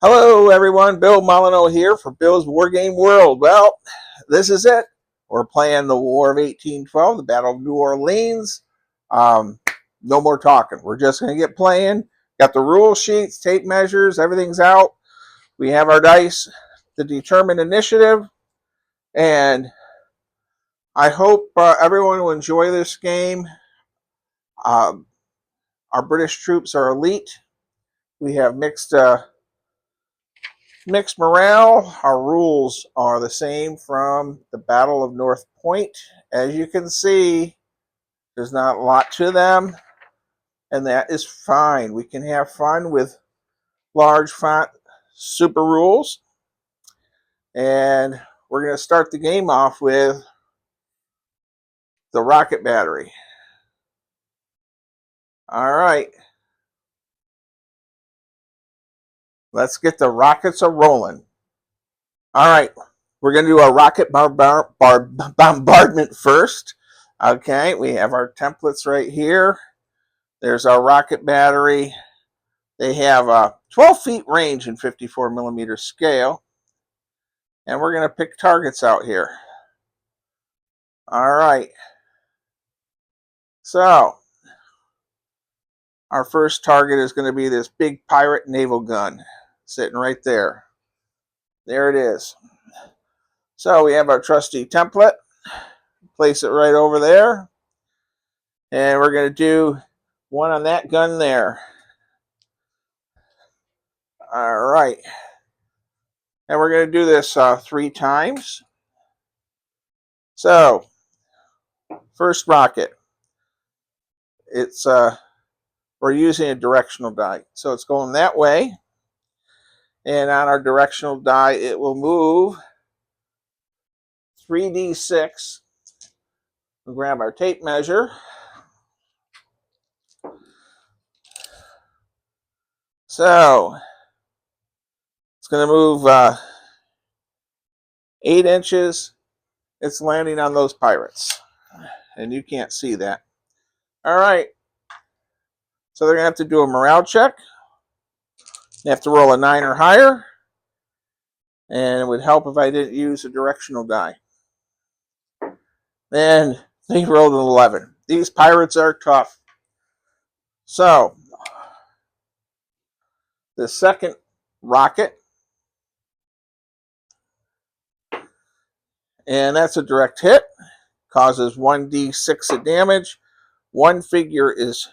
Hello, everyone. Bill Molyneux here for Bill's War Game World. Well, this is it. We're playing the War of 1812, the Battle of New Orleans. Um, no more talking. We're just going to get playing. Got the rule sheets, tape measures, everything's out. We have our dice to determine initiative. And I hope everyone will enjoy this game. Um, our British troops are elite. We have mixed morale. Our rules are the same from the Battle of North Point. As you can see, there's not a lot to them, and that is fine. We can have fun with large font super rules. And we're going to start the game off with the rocket battery. All right. Let's get the rockets a rolling. All right. We're going to do a rocket bombardment first. Okay. We have our templates right here. There's our rocket battery. They have a 12 feet range in 54 millimeter scale. And we're going to pick targets out here. All right. So, our first target is going to be this big pirate naval gun sitting right there. There it is. So, we have our trusty template. Place it right over there. And we're going to do one on that gun there. All right. And we're going to do this 3 times. So, first rocket. It's we're using a directional die. So it's going that way. And on our directional die, it will move 3d6. We'll grab our tape measure. So it's going to move 8 inches. It's landing on those pirates. And you can't see that. All right. So they're going to have to do a morale check. They have to roll a 9 or higher. And it would help if I didn't use a directional die. And they rolled an 11. These pirates are tough. So, the second rocket, and that's a direct hit, causes 1d6 of damage. 1 figure is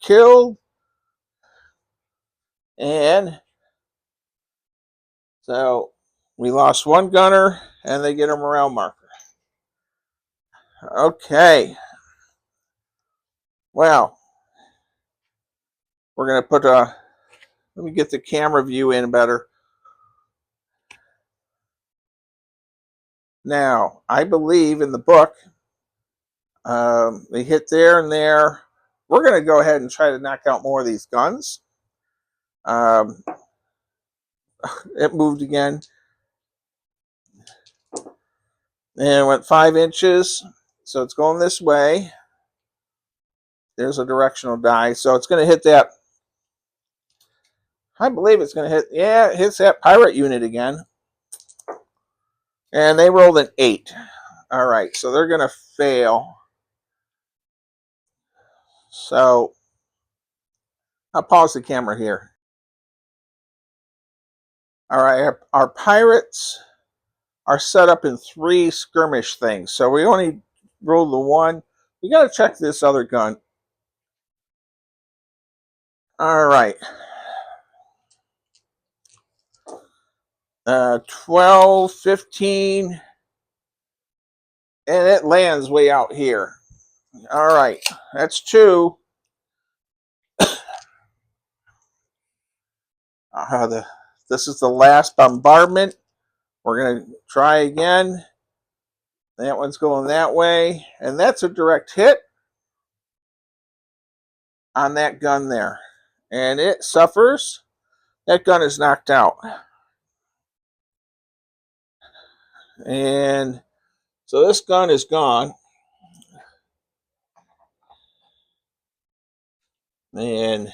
killed. And so we lost 1 gunner, and they get a morale marker. Okay. Well, we're going to put a, let me get the camera view in better. Now, I believe in the book, they hit there and there. We're going to go ahead and try to knock out more of these guns. It moved again. And it went 5 inches. So it's going this way. There's a directional die. So it's going to hit that. I believe it's going to hit. Yeah, it hits that pirate unit again. And they rolled an 8. All right. So they're going to fail. So I'll pause the camera here. All right. Our pirates are set up in 3 skirmish things. So we only rolled the 1. We got to check this other gun. All right. 12, 15, and it lands way out here. All right, that's 2. This is the last bombardment. We're going to try again. That one's going that way, and that's a direct hit on that gun there. And it suffers. That gun is knocked out. And so this gun is gone. And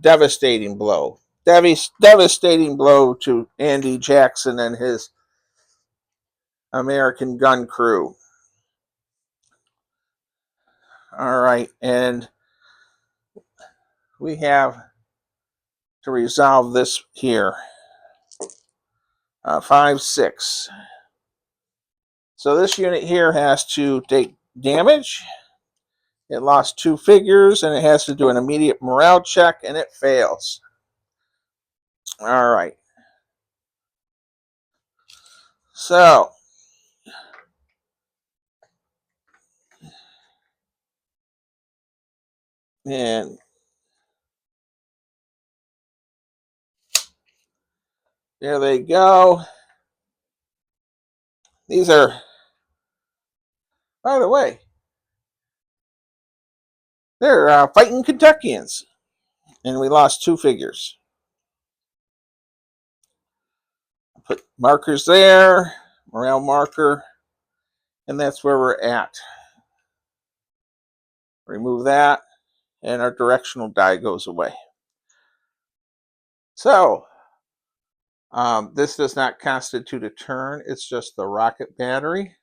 devastating blow. devastating blow to Andy Jackson and his American gun crew. All right, and we have to resolve this here. 5-6. So this unit here has to take damage. It lost 2 figures, and it has to do an immediate morale check, and it fails. All right. So, and there they go. These are, by the way, they're fighting Kentuckians, and we lost 2 figures. Put markers there, morale marker, and that's where we're at. Remove that, and our directional die goes away. So, this does not constitute a turn. It's just the rocket battery.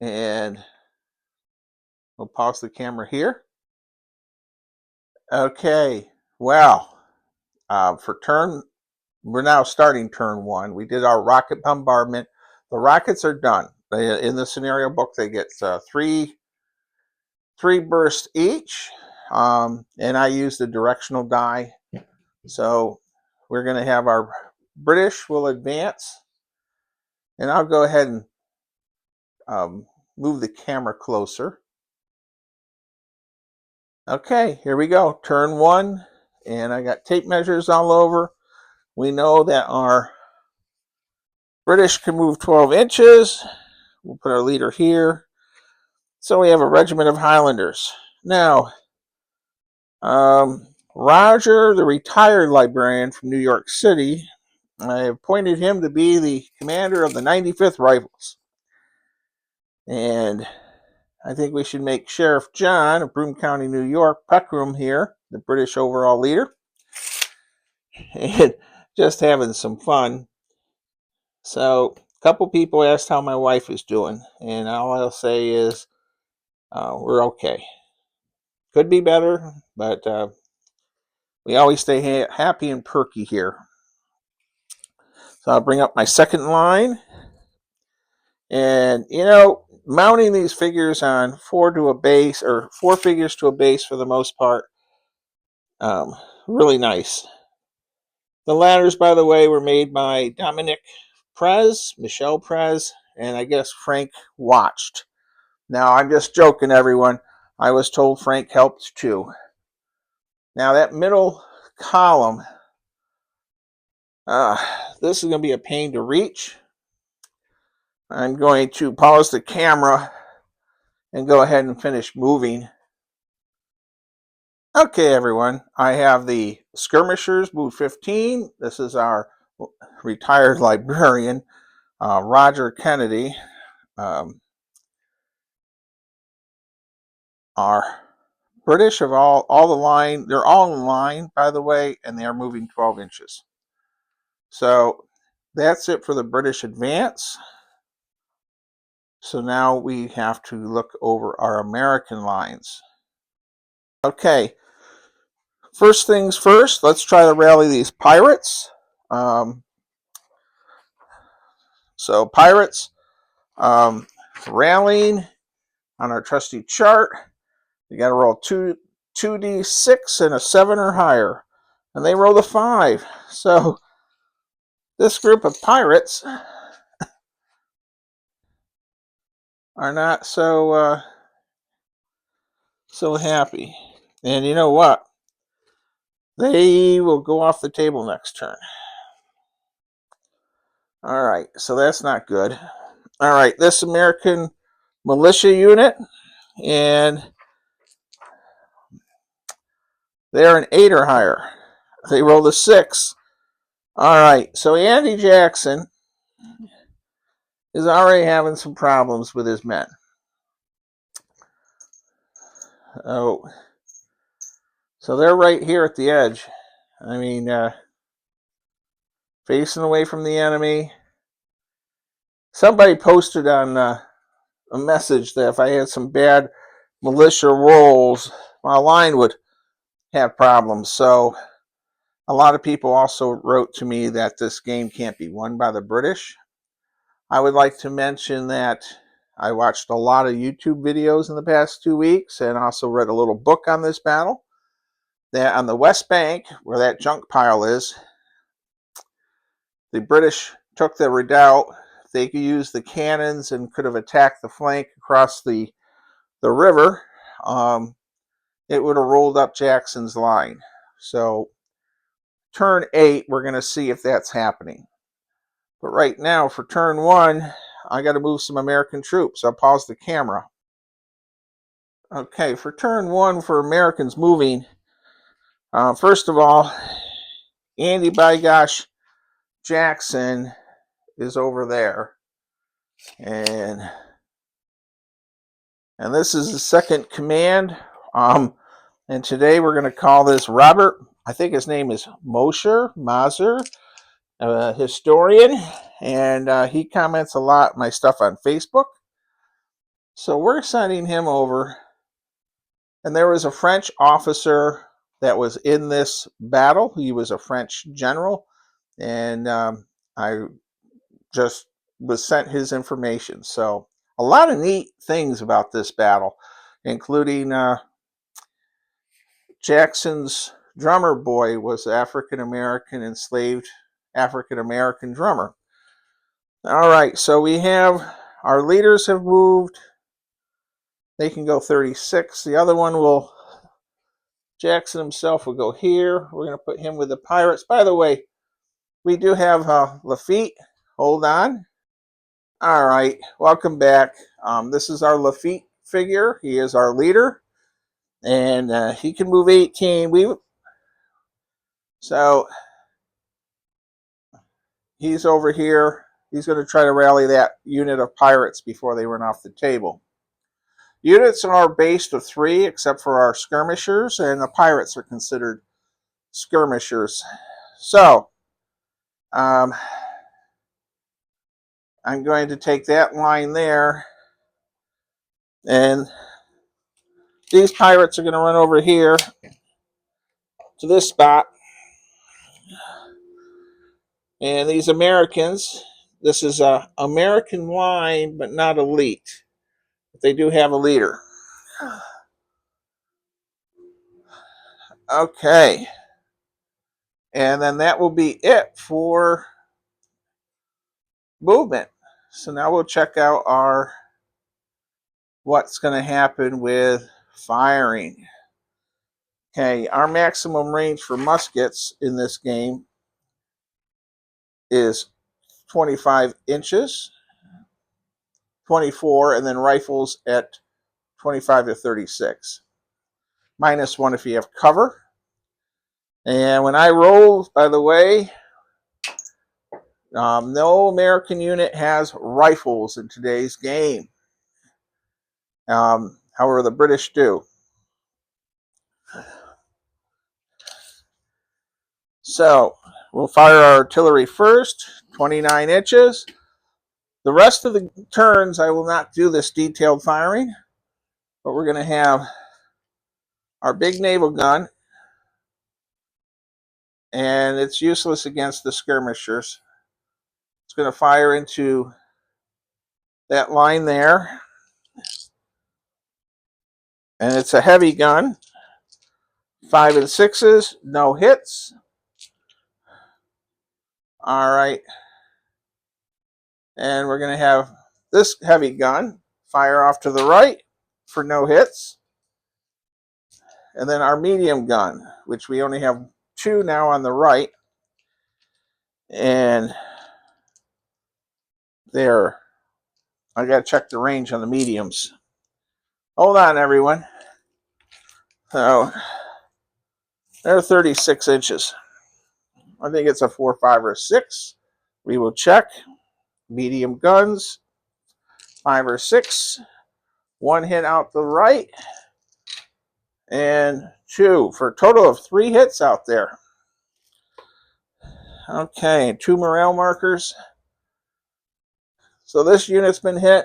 And we'll pause the camera here. Okay, well, for turn, we're now starting turn 1. We did our rocket bombardment. The rockets are done. In the scenario book, they get 3 bursts each, and I use the directional die. So we're going to have our British will advance, and I'll go ahead and move the camera closer. Okay, here we go. Turn 1, and I got tape measures all over. We know that our British can move 12 inches. We'll put our leader here. So we have a regiment of Highlanders. Now, Roger, the retired librarian from New York City, I appointed him to be the commander of the 95th Rifles. And I think we should make Sheriff John of Broome County, New York, Peckham here, the British overall leader. And just having some fun. So a couple people asked how my wife is doing, and all I'll say is we're okay. Could be better, but we always stay happy and perky here. So I'll bring up my second line. And, mounting these figures on 4 to a base, or 4 figures to a base for the most part, really nice. The ladders, by the way, were made by Dominic Prez, Michelle Prez, and I guess Frank watched. Now, I'm just joking, everyone. I was told Frank helped too. Now, that middle column, this is going to be a pain to reach. I'm going to pause the camera and go ahead and finish moving. Okay, everyone. I have the skirmishers, move 15. This is our retired librarian, Roger Kennedy. Our British of all the line, they're all in line, by the way, and they are moving 12 inches. So that's it for the British advance. So now we have to look over our American lines. Okay, first things first, let's try to rally these pirates. So pirates, rallying on our trusty chart. You got to roll 2d6 and a 7 or higher. And they roll a 5. So this group of pirates are not so happy. And you know what? They will go off the table next turn. All right, so that's not good. All right, this American militia unit, and they're an 8 or higher. They rolled a 6. All right, so Andy Jackson is already having some problems with his men. Oh, so they're right here at the edge. I mean, facing away from the enemy. Somebody posted on a message that if I had some bad militia rolls, my line would have problems. So a lot of people also wrote to me that this game can't be won by the British. I would like to mention that I watched a lot of YouTube videos in the past 2 weeks and also read a little book on this battle. That on the West Bank, where that junk pile is, the British took the redoubt. They could use the cannons and could have attacked the flank across the river. It would have rolled up Jackson's line. So turn 8, we're going to see if that's happening. But right now, for turn 1, I got to move some American troops. I'll pause the camera. Okay, for turn 1 for Americans moving, first of all, Andy by gosh Jackson is over there. And this is the second command. And today we're going to call this Robert. I think his name is Mazer, a historian, and he comments a lot my stuff on Facebook. So we're sending him over. And there was a French officer that was in this battle. He was a French general, and I just was sent his information. So a lot of neat things about this battle, including Jackson's drummer boy was African American, enslaved African American drummer. All right, so we have our leaders have moved. They can go 36. The other one will, Jackson himself will go here. We're going to put him with the pirates. By the way, we do have Lafitte. Hold on. All right, welcome back. This is our Lafitte figure. He is our leader, and he can move 18. So he's over here. He's going to try to rally that unit of pirates before they run off the table. Units are based of 3, except for our skirmishers, and the pirates are considered skirmishers. So I'm going to take that line there, and these pirates are going to run over here to this spot. And these Americans, this is a American line, but not elite. But they do have a leader. Okay. And then that will be it for movement. So now we'll check out what's going to happen with firing. Okay, our maximum range for muskets in this game is 25 inches, 24, and then rifles at 25 to 36. -1 if you have cover. And when I roll, by the way, no American unit has rifles in today's game. However, the British do. So we'll fire our artillery first, 29 inches. The rest of the turns, I will not do this detailed firing, but we're going to have our big naval gun, and it's useless against the skirmishers. It's going to fire into that line there, and it's a heavy gun. 5 and 6s, no hits. All right. And we're going to have this heavy gun fire off to the right for no hits. And then our medium gun, which we only have 2 now on the right. And there. I got to check the range on the mediums. Hold on, everyone. So they're 36 inches. I think it's a 4, 5, or 6. We will check. Medium guns, 5 or 6. 1 hit out the right. And 2 for a total of 3 hits out there. Okay, 2 morale markers. So this unit's been hit.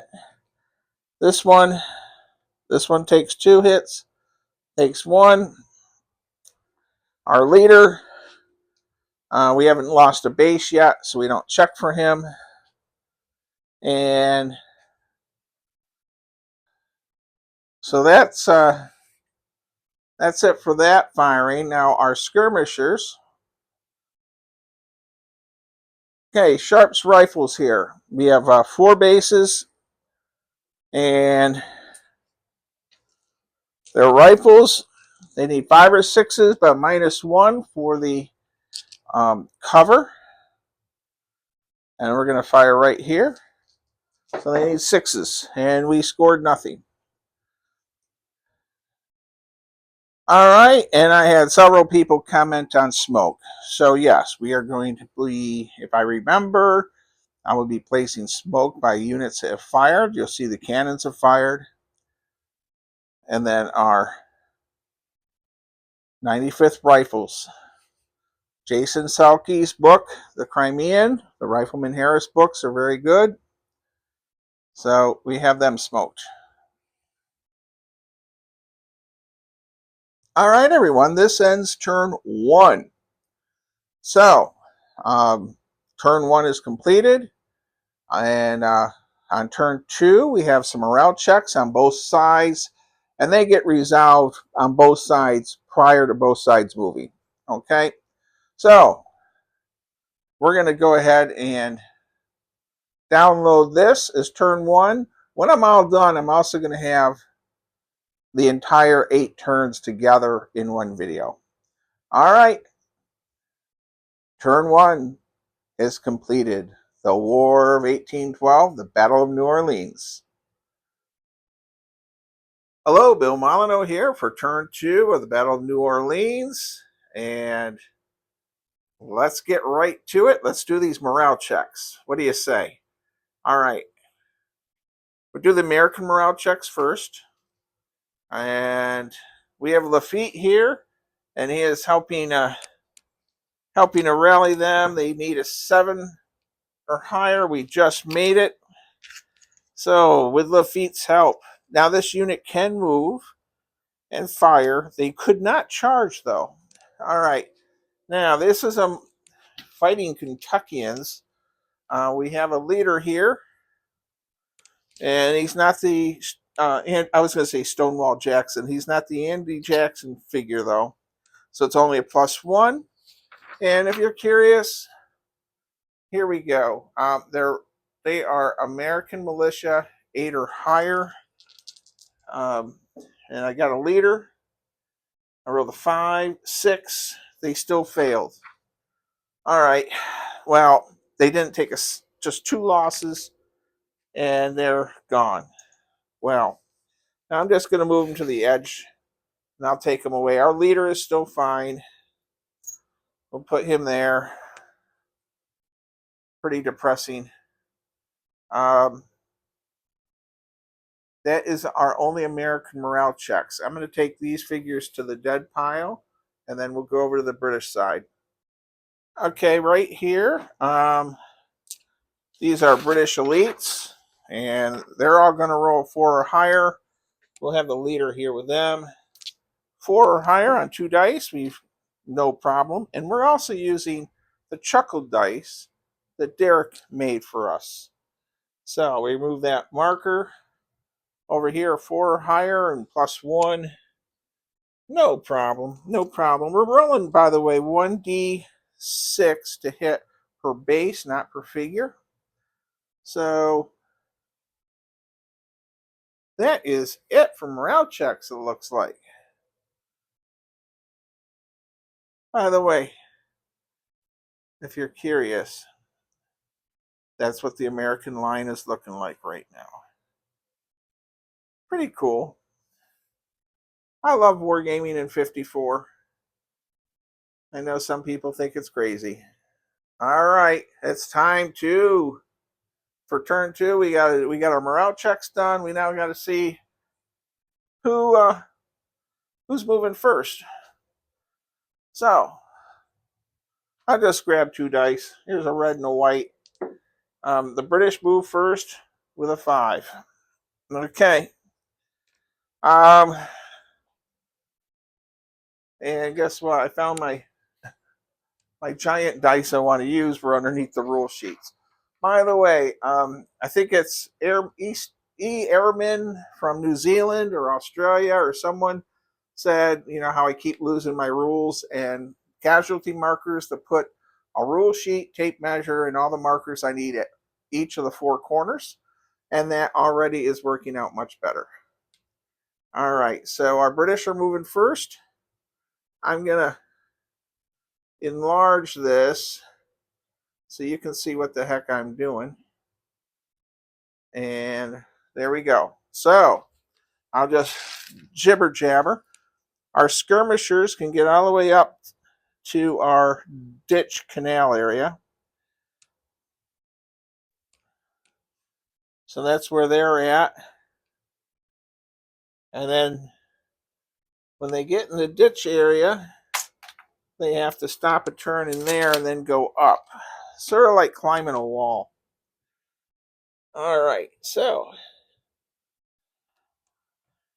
This one takes 2 hits, takes 1. Our leader, we haven't lost a base yet, so we don't check for him. And so that's it for that firing. Now our skirmishers. Okay, Sharp's rifles here. We have 4 bases, and their rifles, they need 5 or 6s, but -1 for the cover. And we're going to fire right here. So they need 6s, and we scored nothing. All right, and I had several people comment on smoke. So yes, we are going to be, if I remember, I will be placing smoke by units that have fired. You'll see the cannons have fired. And then our 95th Rifles. Jason Salke's book, The Crimean, the Rifleman Harris books are very good. So we have them smoked. All right, everyone, this ends turn 1. So turn 1 is completed. And on turn 2, we have some morale checks on both sides, and they get resolved on both sides prior to both sides moving. Okay, so we're going to go ahead and download this as turn 1. When I'm all done, I'm also going to have the entire 8 turns together in one video. All right, turn 1 is completed. The War of 1812, the Battle of New Orleans. Hello, Bill Molyneux here for turn 2 of the Battle of New Orleans. And let's get right to it. Let's do these morale checks. What do you say? All right. We'll do the American morale checks first. And we have Lafitte here, and he is helping to rally them. They need a 7 or higher. We just made it. So with Lafitte's help, now this unit can move and fire. They could not charge though. All right. Now this is a Fighting Kentuckians. We have a leader here, and he's not the. I was going to say Stonewall Jackson. He's not the Andy Jackson figure though, so it's only a +1. And if you're curious, here we go. They are American militia 8 or higher. And I got a leader. I rolled a 5, 6. They still failed. All right. Well, they didn't take us just 2 losses, and they're gone. Well, now I'm just going to move them to the edge, and I'll take them away. Our leader is still fine. We'll put him there. Pretty depressing. That is our only American morale checks. I'm going to take these figures to the dead pile, and then we'll go over to the British side. Okay, right here, these are British elites, and they're all going to roll 4 or higher. We'll have the leader here with them. 4 or higher on 2 dice, we've no problem. And we're also using the Chuckle dice that Derek made for us. So we move that marker over here, 4 or higher and +1. No problem, no problem. We're rolling, by the way, 1d6 to hit per base, not per figure. So that is it for morale checks, it looks like. By the way, if you're curious, that's what the American line is looking like right now. Pretty cool. I love wargaming in 54. I know some people think it's crazy. All right, it's time for turn 2. We got our morale checks done. We now got to see who's moving first. So I'll just grab 2 dice. Here's a red and a white. The British move first with a 5. Okay. And guess what? I found my giant dice I want to use for underneath the rule sheets. By the way, I think it's Airman from New Zealand or Australia or someone said, how I keep losing my rules and casualty markers to put a rule sheet, tape measure, and all the markers I need at each of the 4 corners. And that already is working out much better. All right, so our British are moving first. I'm going to enlarge this so you can see what the heck I'm doing. And there we go. So I'll just jibber jabber. Our skirmishers can get all the way up to our ditch canal area. So that's where they're at. And then when they get in the ditch area, they have to stop a turn in there and then go up. Sort of like climbing a wall. All right, so.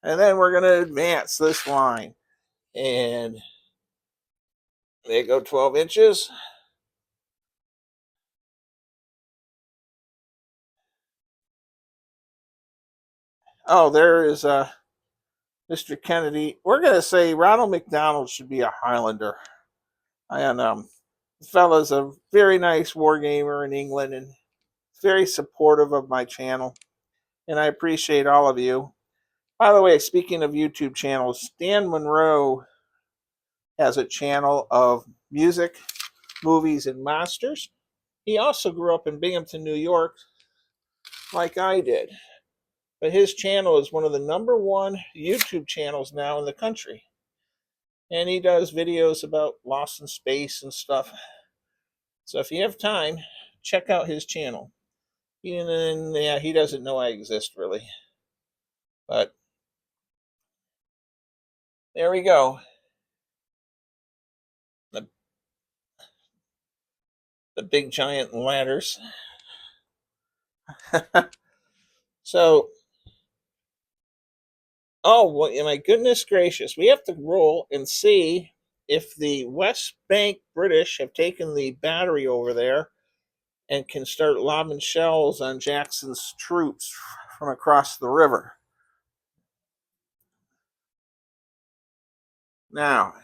And then we're going to advance this line. And they go 12 inches. Oh, there is Mr. Kennedy. We're going to say Ronald McDonald should be a Highlander. And the fella's a very nice war gamer in England and very supportive of my channel. And I appreciate all of you. By the way, speaking of YouTube channels, Dan Monroe has a channel of music, movies, and monsters. He also grew up in Binghamton, New York, like I did. But his channel is one of the #1 YouTube channels now in the country. And he does videos about Lost in Space and stuff. So if you have time, check out his channel. He doesn't know I exist, really. But there we go. The big giant ladders. So, oh, well, my goodness gracious. We have to roll and see if the West Bank British have taken the battery over there and can start lobbing shells on Jackson's troops from across the river. Now,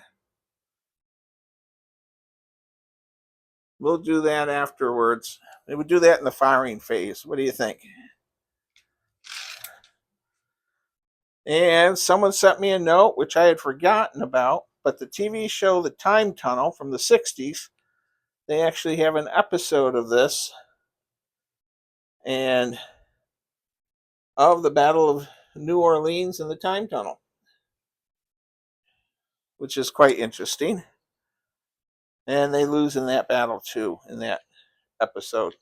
we'll do that afterwards. We would do that in the firing phase. What do you think? And someone sent me a note, which I had forgotten about, but the TV show The Time Tunnel from the 60s, they actually have an episode of this and of the Battle of New Orleans and the Time Tunnel, which is quite interesting. And they lose in that battle too, in that episode.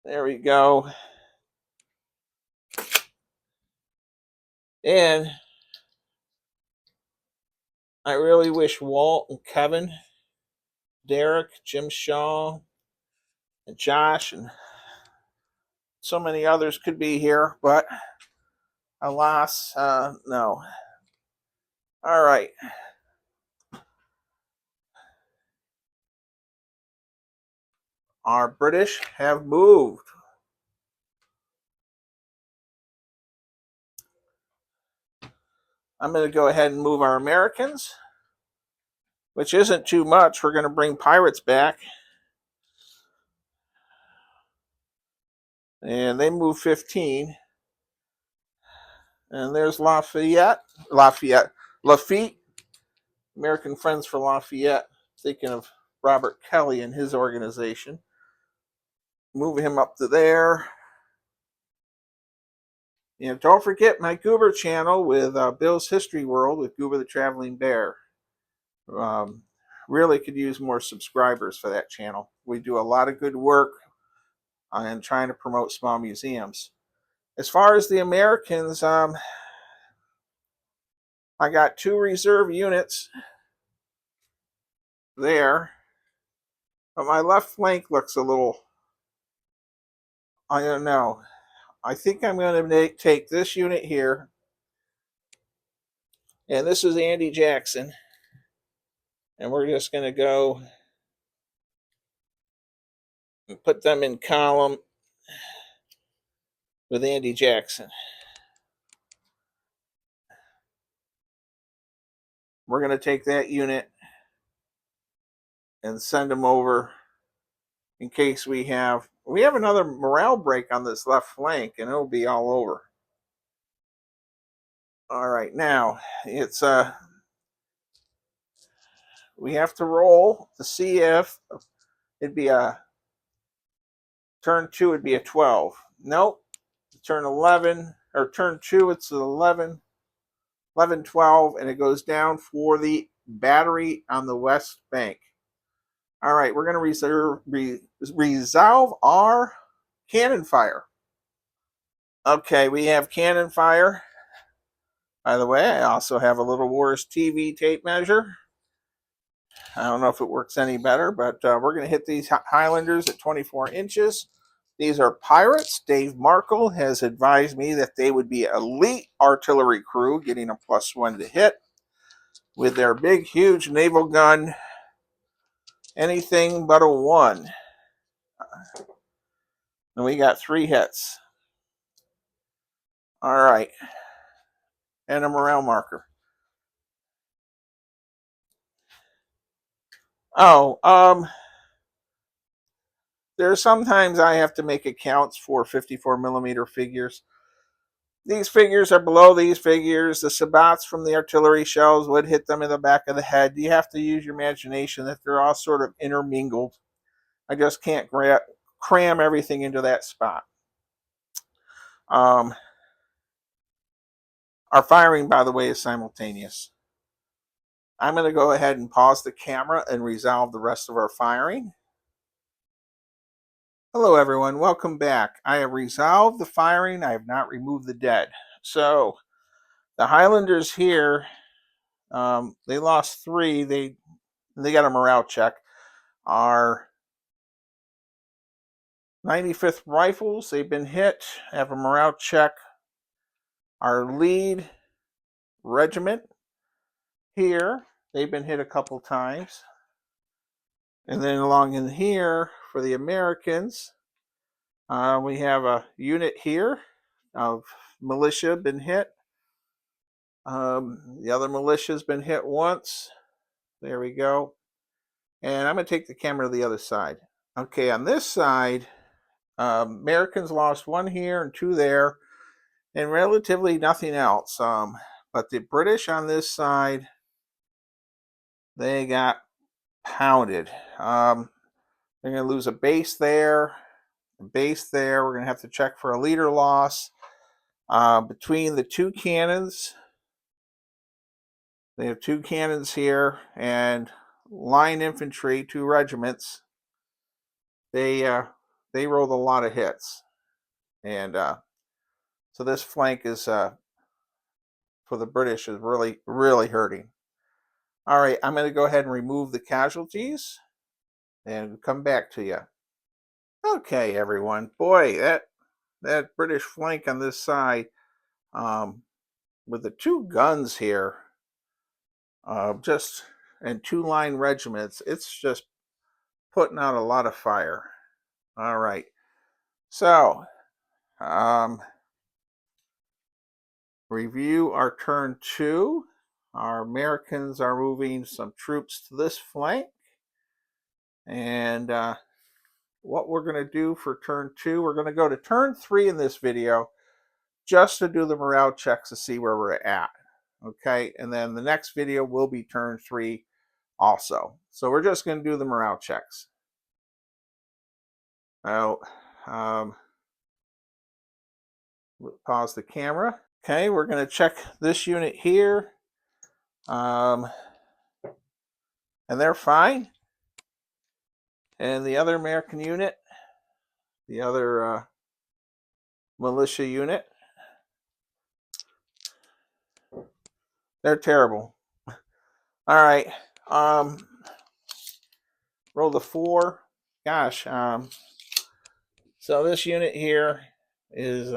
There we go. And I really wish Walt and Kevin, Derek, Jim Shaw, and Josh, and so many others could be here, but alas, no. All right. Our British have moved. I'm going to go ahead and move our Americans, which isn't too much. We're going to bring pirates back. And they move 15. And there's Lafitte, American Friends for Lafayette, thinking of Robert Kelly and his organization. Move him up to there. And don't forget my Goober channel with Bill's History World with Goober the Traveling Bear. Really could use more subscribers for that channel. We do a lot of good work on trying to promote small museums. As far as the Americans, I got 2 reserve units there. But my left flank looks a little, I don't know. I think I'm going to take this unit here, and this is Andy Jackson, and we're just going to go and put them in column with Andy Jackson. We're going to take that unit and send them over in case we have another morale break on this left flank, and it'll be all over. All right, now it's we have to roll to see if it'd be a turn 2 would be a 12. Nope. Turn 11 or turn 2 it's an 11, 12, and it goes down for the battery on the west bank. All right, we're going to resolve our cannon fire. Okay, we have cannon fire. By the way, I also have a Little Wars TV tape measure. I don't know if it works any better, but we're going to hit these Highlanders at 24 inches. These are Pirates. Dave Markle has advised me that they would be elite artillery crew, getting a +1 to hit with their big, huge naval gun. Anything but a 1. And we got 3 hits. All right. And a morale marker. Oh, there's sometimes I have to make accounts for 54 millimeter figures. These figures are below these figures. The sabots from the artillery shells would hit them in the back of the head. You have to use your imagination that they're all sort of intermingled. I just can't cram everything into that spot. Our firing, by the way, is simultaneous. I'm going to go ahead and pause the camera and resolve the rest of our firing. Hello, everyone. Welcome back. I have resolved the firing. I have not removed the dead. So the Highlanders here, they lost 3. They got a morale check. Our 95th Rifles, they've been hit, have a morale check. Our lead regiment here, they've been hit a couple times. And then along in here, for the Americans, we have a unit here of militia been hit. The other militia's been hit once. There we go. And I'm going to take the camera to the other side. Okay, on this side, Americans lost 1 here and 2 there, and relatively nothing else. But the British on this side, they got pounded. They're going to lose a base there, a base there. We're going to have to check for a leader loss. Between the 2 cannons, they have 2 cannons here, and line infantry, 2 regiments. They rolled a lot of hits, and so this flank is for the British is really, really hurting. All right, I'm going to go ahead and remove the casualties and come back to you. Okay, everyone. Boy, that British flank on this side, with the 2 guns here, just and 2 line regiments, it's just putting out a lot of fire. All right, so review our turn 2. Our Americans are moving some troops to this flank, and what we're going to do for turn 2, we're going to go to turn 3 in this video just to do the morale checks to see where we're at. Okay, and then the next video will be turn 3 also. So we're just going to do the morale checks. Now, pause the camera. Okay, we're going to check this unit here. And they're fine. And the other American unit, the other militia unit, they're terrible. All right. roll the 4. Gosh, so this unit here is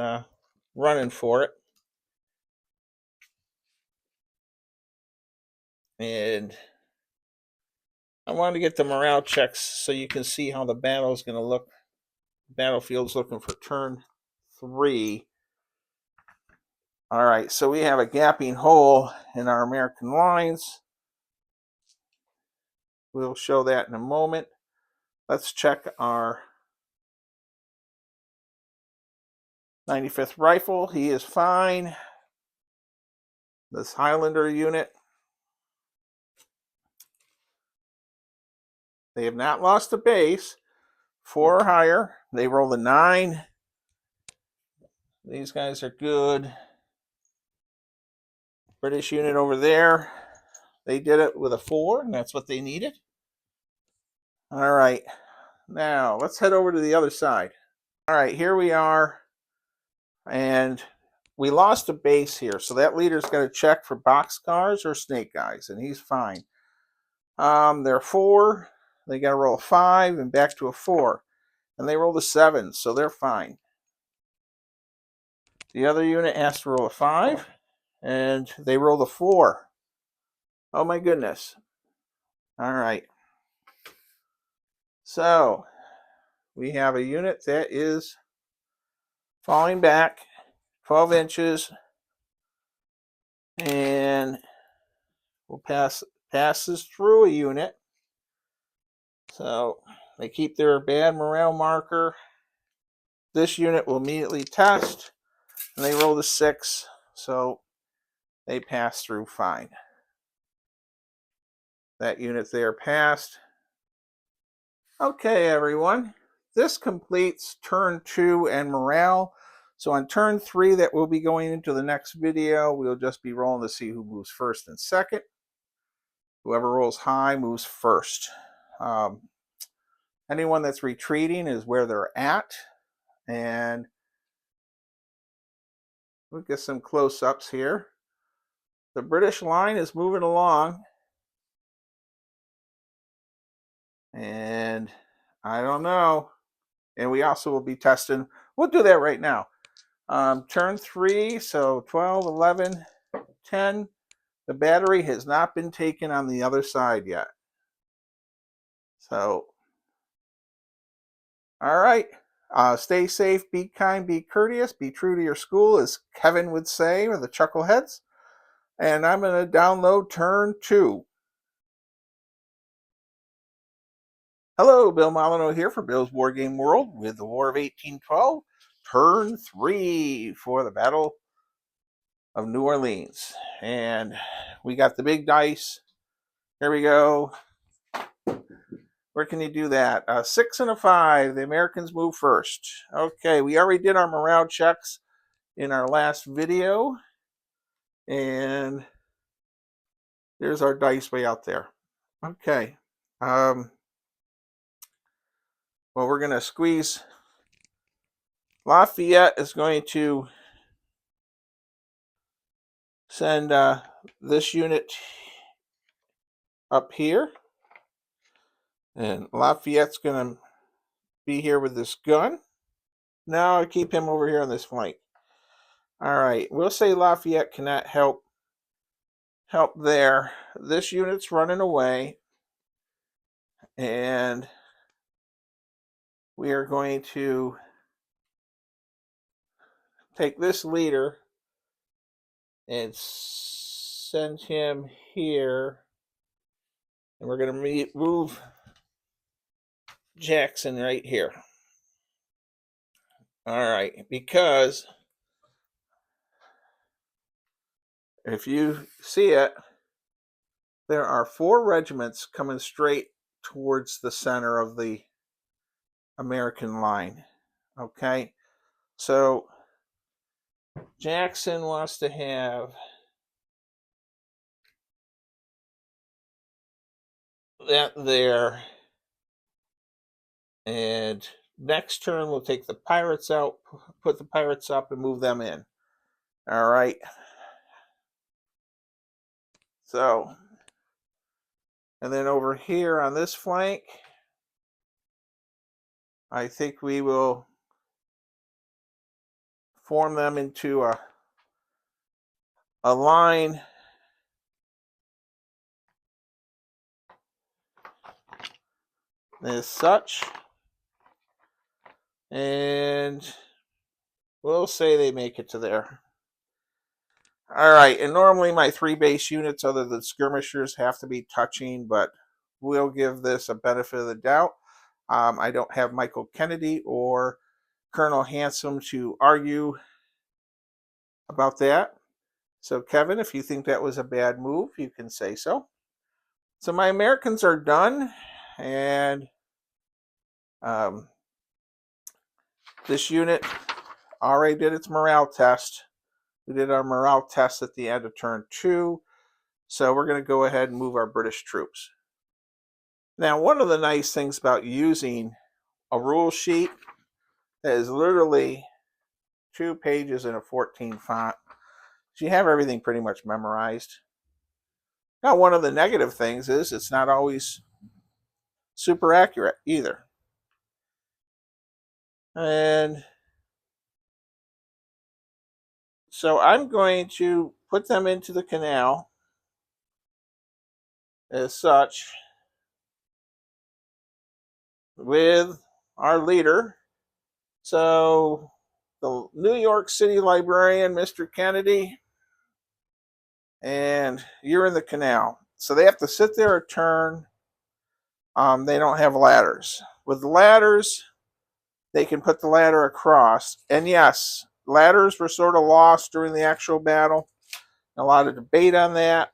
running for it. And I wanted to get the morale checks so you can see how the battle is going to look. Battlefield's looking for turn 3. All right, so we have a gapping hole in our American lines. We'll show that in a moment. Let's check our 95th Rifle. He is fine. This Highlander unit, they have not lost a base. 4 or higher. They roll a 9. These guys are good. British unit over there, they did it with a 4, and that's what they needed. All right, now let's head over to the other side. All right, here we are, and we lost a base here, so that leader's got to check for boxcars or snake guys, and he's fine. They're 4. They got to roll a 5 and back to a 4, and they rolled a 7, so they're fine. The other unit has to roll a 5, and they rolled a 4. Oh my goodness. All right. So we have a unit that is falling back 12 inches, and we'll passes through a unit. So they keep their bad morale marker. This unit will immediately test, and they roll a 6, so they pass through fine. That unit there passed. Okay, everyone. This completes turn 2 and morale. So on turn 3 that we'll be going into the next video, we'll just be rolling to see who moves first and second. Whoever rolls high moves first. Anyone that's retreating is where they're at. And we'll get some close-ups here. The British line is moving along. And I don't know. And we also will be testing. We'll do that right now. Turn 3, so 12, 11, 10. The battery has not been taken on the other side yet. So, all right. Stay safe, be kind, be courteous, be true to your school, as Kevin would say, or the Chuckleheads. And I'm going to download turn 2. Hello, Bill Molyneux here for Bill's War Game World with the War of 1812. Turn 3 for the Battle of New Orleans. And we got the big dice. Here we go. Where can you do that? 6 and a 5. The Americans move first. Okay, we already did our morale checks in our last video. And there's our dice way out there. Okay. Well, we're going to squeeze. Lafayette is going to send this unit up here. And Lafayette's going to be here with this gun. Now I keep him over here on this flank. All right, we'll say Lafayette cannot help there. This unit's running away, and we are going to take this leader and send him here, and we're going to move Jackson right here. All right, because if you see it, there are 4 regiments coming straight towards the center of the American line. Okay, so Jackson wants to have that there, and next turn we'll take the pirates out, put the pirates up, and move them in. All right. So, and then over here on this flank, I think we will form them into a line as such. And we'll say they make it to there. All right, and normally my 3 base units, other than skirmishers, have to be touching, but we'll give this a benefit of the doubt. I don't have Michael Kennedy or Colonel Handsome to argue about that. So, Kevin, if you think that was a bad move, you can say so. So, my Americans are done, and this unit already did its morale test. We did our morale test at the end of turn 2. So we're going to go ahead and move our British troops. Now, one of the nice things about using a rule sheet that is literally 2 pages in a 14 font is you have everything pretty much memorized. Now, one of the negative things is it's not always super accurate either. And so I'm going to put them into the canal as such with our leader. So the New York City librarian, Mr. Kennedy, and you're in the canal. So they have to sit there a turn. They don't have ladders. With the ladders, they can put the ladder across. And yes, ladders were sort of lost during the actual battle. A lot of debate on that.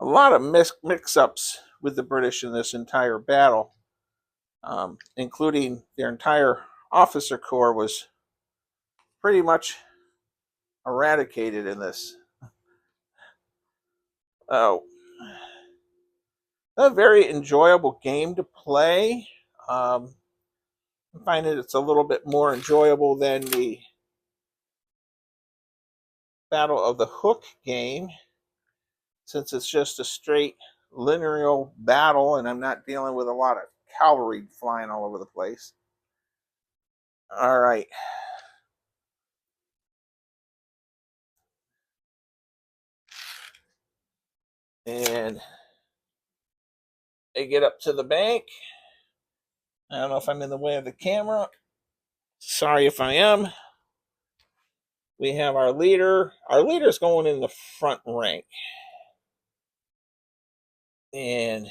A lot of mix-ups with the British in this entire battle, including their entire officer corps was pretty much eradicated in this. Oh, a very enjoyable game to play. I find it's a little bit more enjoyable than the Battle of the Hook game, since it's just a straight linear battle and I'm not dealing with a lot of cavalry flying all over the place. All right. And they get up to the bank. I don't know if I'm in the way of the camera. Sorry if I am. We have our leader. Our leader's going in the front rank. And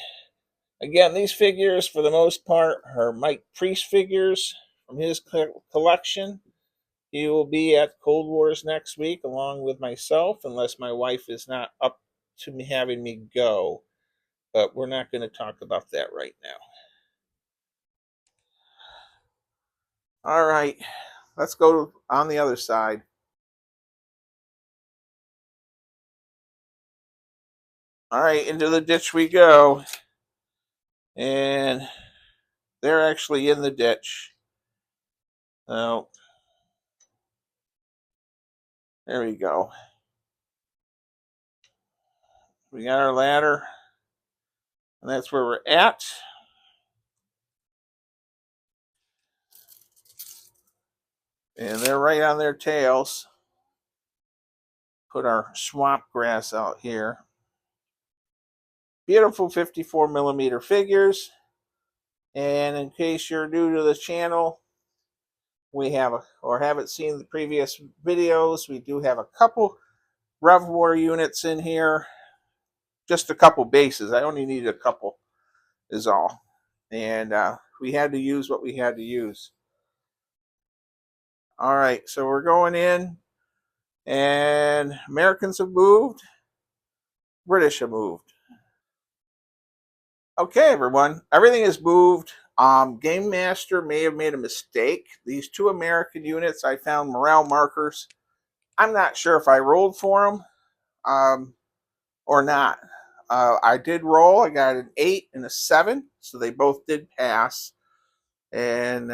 again, these figures, for the most part, are Mike Priest figures from his collection. He will be at Cold Wars next week, along with myself, unless my wife is not up to me having me go. But we're not going to talk about that right now. All right, let's go on the other side. All right, into the ditch we go. And they're actually in the ditch. So, there we go. We got our ladder. And that's where we're at. And they're right on their tails. Put our swamp grass out here. Beautiful 54 millimeter figures. And in case you're new to the channel, we have or haven't seen the previous videos, we do have a couple Reservoir units in here. Just a couple bases. I only needed a couple is all. And we had to use what we had to use. All right, so we're going in, and Americans have moved, British have moved. Okay, everyone, everything is moved. Game Master may have made a mistake. These 2 American units, I found morale markers. I'm not sure if I rolled for them or not. I did roll. I got an 8 and a 7, so they both did pass. And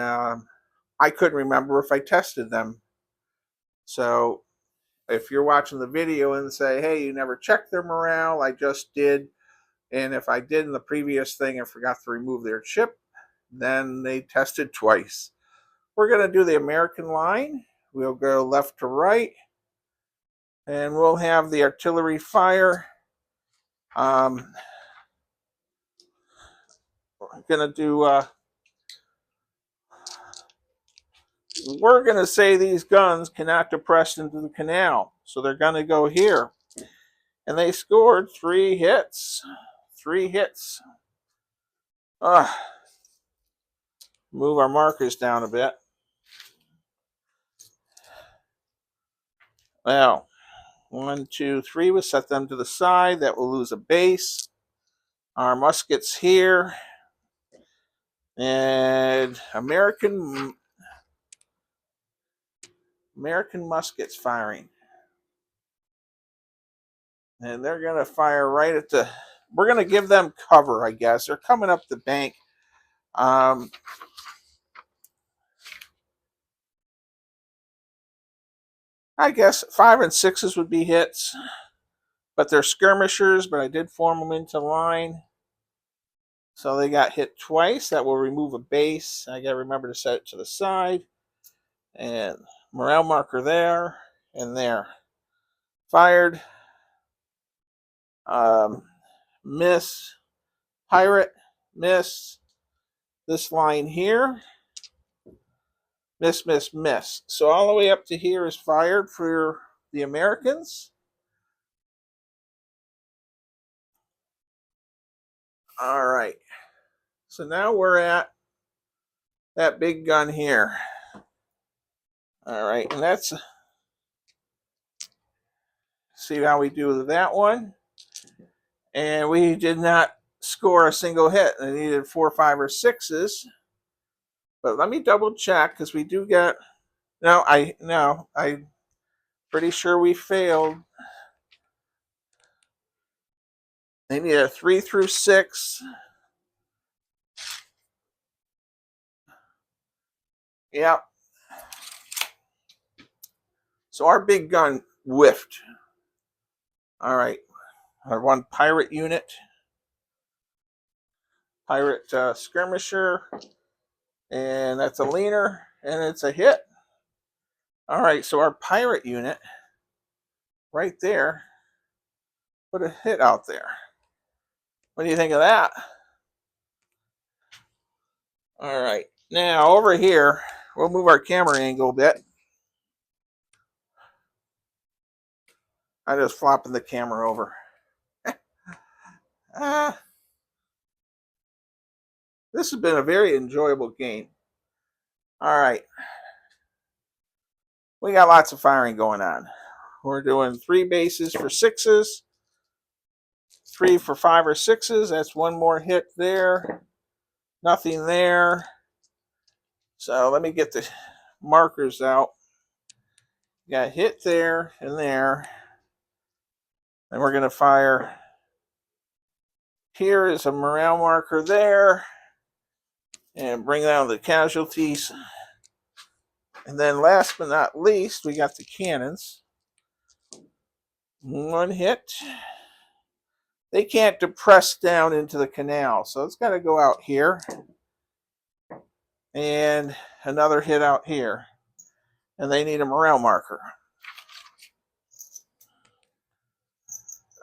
I couldn't remember if I tested them. So if you're watching the video and say, hey, you never checked their morale, I just did. And if I did in the previous thing and forgot to remove their chip, Then they tested twice. We're going to do the American line. We'll go left to right, and we'll have the artillery fire. We're going to do, we're going to say these guns cannot depress into the canal. So they're going to go here. And they scored 3 hits. 3 hits. Move our markers down a bit. Well, 1, 2, 3. We'll set them to the side. That will lose a base. Our muskets here. And American muskets firing. And they're going to fire right at the... We're going to give them cover, I guess. They're coming up the bank. I guess 5 and 6s would be hits. But they're skirmishers, but I did form them into line. So they got hit twice. That will remove a base. I got to remember to set it to the side. And morale marker there and there. Fired. Miss. Pirate. Miss. This line here. Miss, miss, miss. So all the way up to here is fired for the Americans. All right. So now we're at that big gun here. All right. And that's... See how we do with that one. And we did not score a single hit. I needed 4, 5, or 6s. But let me double check because we do get... No, I'm pretty sure we failed. They need a 3 through 6. Yep. So our big gun whiffed. All right. Our one pirate unit. Pirate skirmisher. And that's a leaner. And it's a hit. All right. So our pirate unit right there put a hit out there. What do you think of that? All right. Now over here, we'll move our camera angle a bit. I'm just flopping the camera over. This has been a very enjoyable game. All right. We got lots of firing going on. We're doing 3 bases for 6s. 3 for 5 or 6s. That's 1 more hit there. Nothing there. So let me get the markers out. Got hit there and there. And we're going to fire. Here is a morale marker there. And bring down the casualties. And then last but not least, we got the cannons. 1 hit. They can't depress down into the canal, so it's got to go out here. And another hit out here. And they need a morale marker.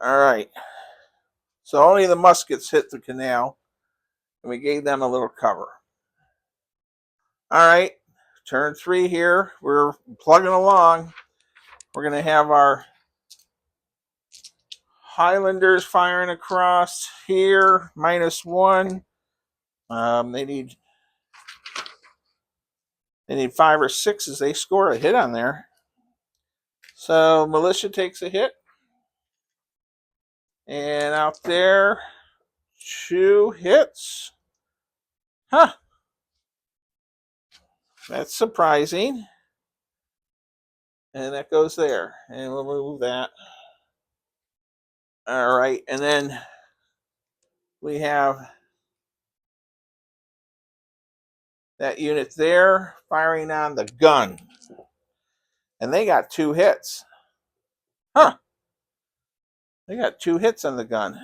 All right. So only the muskets hit the canal, and we gave them a little cover. All right. Turn 3 here. We're plugging along. We're going to have our Highlanders firing across here. -1. They need 5 or 6s. They score a hit on there. So militia takes a hit. And out there, 2 hits. Huh. That's surprising. And that goes there. And we'll move that. All right. And then we have that unit there firing on the gun. And they got 2 hits. Huh. They got 2 hits on the gun.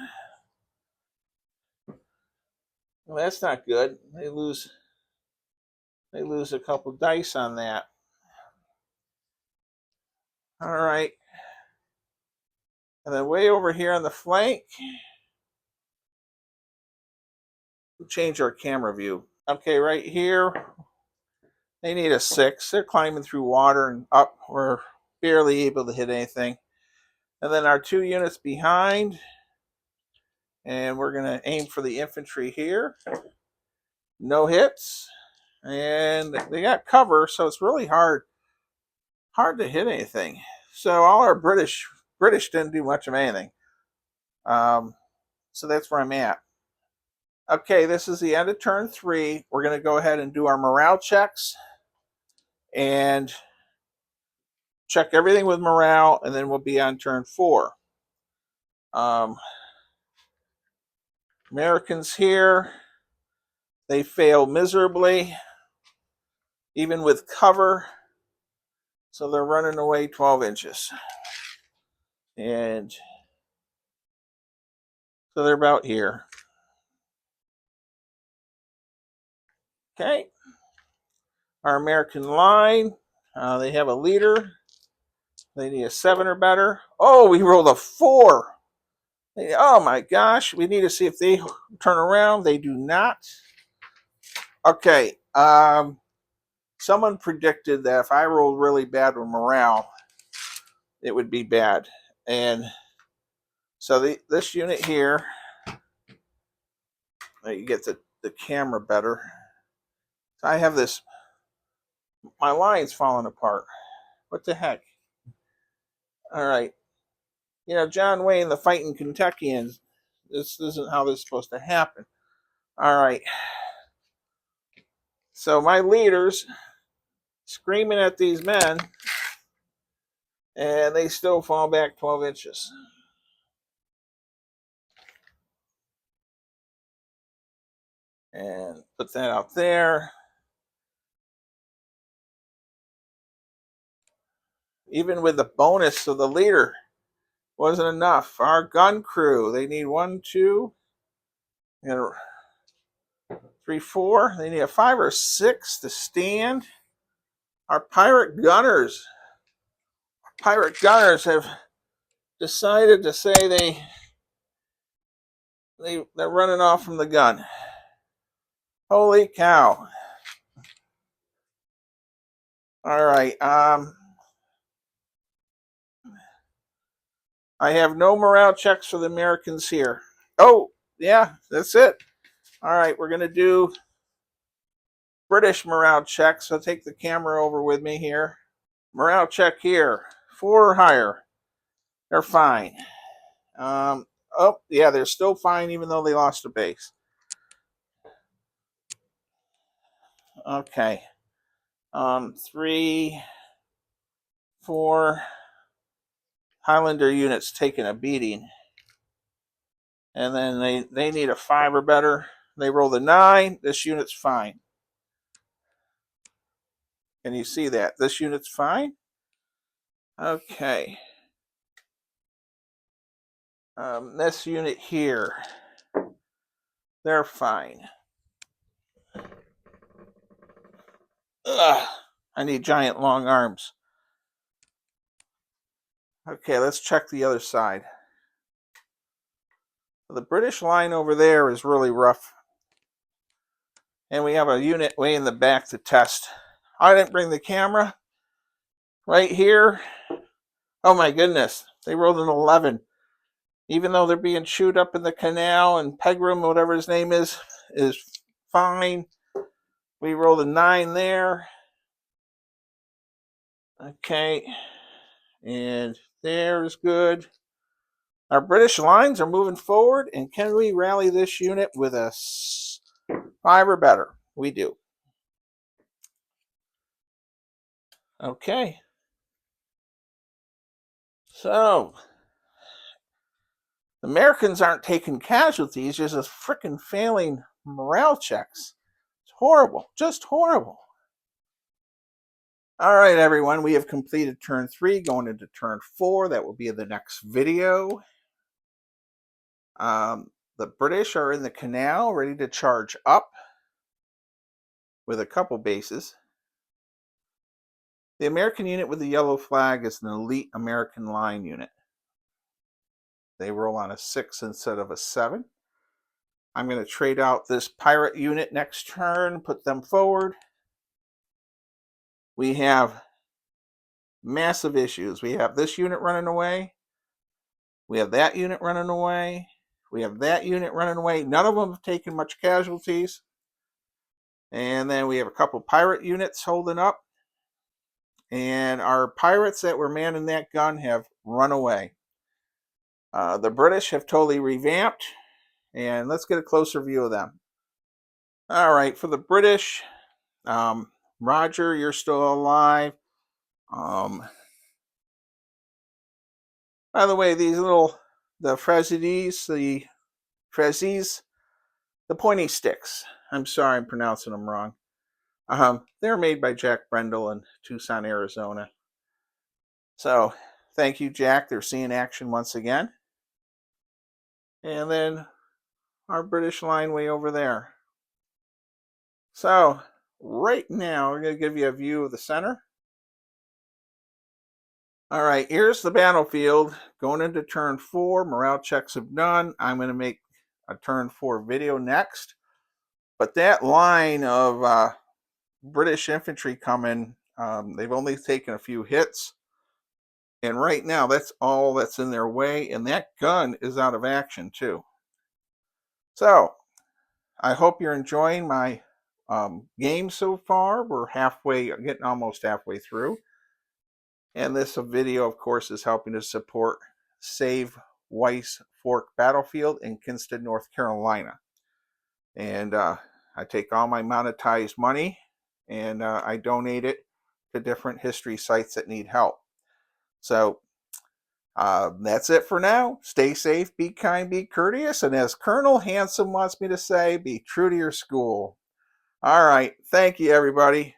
Well, that's not good. They lose a couple dice on that. All right. And then way over here on the flank, we'll change our camera view. Okay, right here, they need a 6. They're climbing through water and up. We're barely able to hit anything. And then our 2 units behind, and we're going to aim for the infantry here. No hits. And they got cover, so it's really hard to hit anything. So all our British didn't do much of anything. So that's where I'm at. Okay, this is the end of turn 3. We're going to go ahead and do our morale checks and check everything with morale, and then we'll be on turn 4. Americans here, they fail miserably, even with cover. So they're running away 12 inches. And so they're about here. Okay. Our American line, they have a leader. They need a 7 or better. Oh, we rolled a 4. Oh my gosh. We need to see if they turn around. They do not. Okay. Someone predicted that if I rolled really bad with morale, it would be bad. And so this unit here, you get the camera better. I have this, my line's falling apart. What the heck? All right. You know, John Wayne, the fighting Kentuckians, this isn't how this is supposed to happen. All right. So my leaders screaming at these men, and they still fall back 12 inches. And put that out there. Even with the bonus of the leader, wasn't enough. Our gun crew, they need 1, 2, and 3, 4. They need a 5 or 6 to stand. Our pirate gunners have decided to say they're running off from the gun. Holy cow. All right. I have no morale checks for the Americans here. Oh, yeah, that's it. All right, we're going to do British morale checks. So take the camera over with me here. Morale check here. 4 or higher. They're fine. Oh, yeah, they're still fine even though they lost a base. Okay. 3, 4 Highlander units taking a beating. And then they need a 5 or better. They roll the 9. This unit's fine. Can you see that? This unit's fine. Okay. This unit here, they're fine. Ugh, I need giant long arms. Okay, let's check the other side. The British line over there is really rough. And we have a unit way in the back to test. I didn't bring the camera. Right here. Oh my goodness. They rolled an 11. Even though they're being chewed up in the canal, and Pegram, whatever his name is fine. We rolled a 9 there. Okay. And there's good. Our British lines are moving forward, and can we rally this unit with a 5 or better? We do. Okay. So, the Americans aren't taking casualties, just as frickin' failing morale checks. It's horrible. Just horrible. All right, everyone. We have completed turn 3, going into turn 4. That will be in the next video. The British are in the canal, ready to charge up with a couple bases. The American unit with the yellow flag is an elite American line unit. They roll on a 6 instead of a 7. I'm going to trade out this pirate unit next turn, put them forward. We have massive issues. We have this unit running away. We have that unit running away. We have that unit running away. None of them have taken much casualties. And then we have a couple pirate units holding up. And our pirates that were manning that gun have run away. The British have totally revamped. And let's get a closer view of them. All right, for the British, Roger, you're still alive. By the way, these little, the Frezzies, the pointy sticks. I'm sorry, I'm pronouncing them wrong. They're made by Jack Brendel in Tucson, Arizona. So, thank you, Jack. They're seeing action once again. And then our British line way over there. So, right now, we're going to give you a view of the center. All right, here's the battlefield. Going into turn 4, morale checks have done. I'm going to make a turn 4 video next. But that line of British infantry coming, they've only taken a few hits. And right now, that's all that's in their way. And that gun is out of action, too. So, I hope you're enjoying my game so far. We're getting almost halfway through. And this video, of course, is helping to support Save Weiss Fork Battlefield in Kinston, North Carolina. And I take all my monetized money and I donate it to different history sites that need help. So that's it for now. Stay safe, be kind, be courteous, and as Colonel Handsome wants me to say, be true to your school. All right. Thank you, everybody.